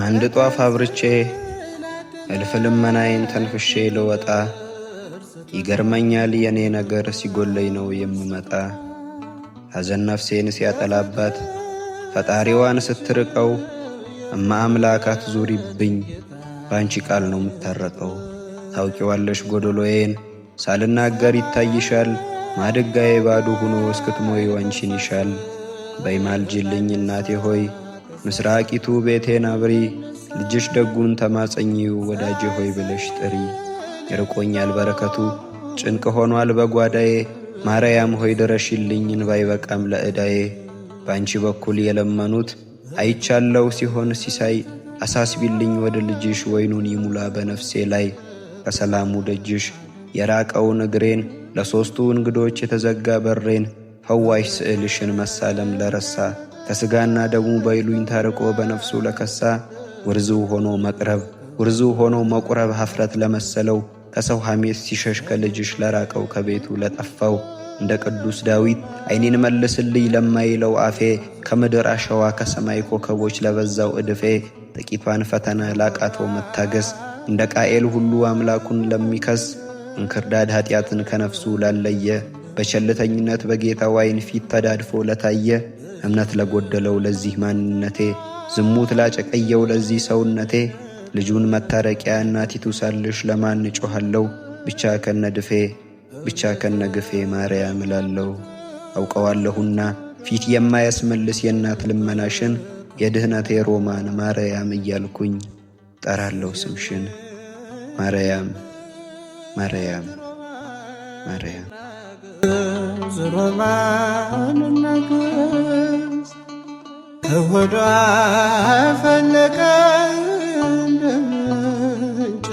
አንድ ጧፍ አብርቼ እልፍ ልመናዬን ተንፍሼ ልወጣ ይገርመኛል የኔ ነገር ሲጎለኝ ነው የምመጣ። ሐዘን ነፍሴን ሲያጠላባት ፈጣሪዋን ስትርቀው እማ አምላክ አትዙሪብኝ ባንቺ ቃል ነው የምታረቀው። ታውቂዋለሽ ጎዶሎዬን ሳልናገር ይታይሻል ማድጋዬ ባዶ ሆኖ እስክትሞይ ዋንቺን ይሻል። በይማልጅልኝ እናቴ ሆይ ምስራቂቱ ቤቴን አብሪ ልጅሽ ደጉን ተማጸኚው ወዳጄ ሆይ ብለሽ ጥሪ። ይርቆኛል በረከቱ ጭንቅ ሆኗል በጓዳዬ ማርያም ሆይ ድረሽልኝ እንባይ በቃም ለዕዳዬ። ባንቺ በኩል የለመኑት አይቻለው ሲሆን ሲሳይ አሳስቢልኝ ወደ ልጅሽ ወይኑን ይሙላ በነፍሴ ላይ። ከሰላሙ ደጅሽ የራቀውን እግሬን ለሶስቱ እንግዶች የተዘጋ በሬን ፈዋሽ ስዕልሽን መሳለም ለረሳ ከስጋና ደሙ በይሉኝ ታርቆ በነፍሱ ለከሳ። ውርዝው ሆኖ መቅረብ ውርዝው ሆኖ መቁረብ ሀፍረት ለመሰለው ከሰው ሐሜት ሲሸሽ ከልጅሽ ለራቀው ከቤቱ ለጠፋው እንደ ቅዱስ ዳዊት ዓይኔን መልስልኝ ለማይለው አፌ ከምድር አሸዋ ከሰማይ ኮከቦች ለበዛው እድፌ ጥቂቷን ፈተና ላቃተው መታገስ እንደ ቃኤል ሁሉ አምላኩን ለሚከስ እንክርዳድ ኃጢአትን ከነፍሱ ላለየ በቸልተኝነት በጌታው ዓይን ፊት ተዳድፎ ለታየ እምነት ለጎደለው ለዚህ ማንነቴ ዝሙት ላጨቀየው ለዚህ ሰውነቴ ልጁን መታረቂያ እናቲቱ ሳልሽ ለማን ጮኻለው ብቻ ከነድፌ ብቻ ከነግፌ ማርያም እላለሁ። አውቀዋለሁና ፊት የማያስመልስ የእናት ልመናሽን የድህነቴ ሮማን ማርያም እያልኩኝ ጠራለሁ ስምሽን። ማርያም ማርያም ማርያም ሮማን ነገስ ከወዷ ፈለቀ እንደምንጭ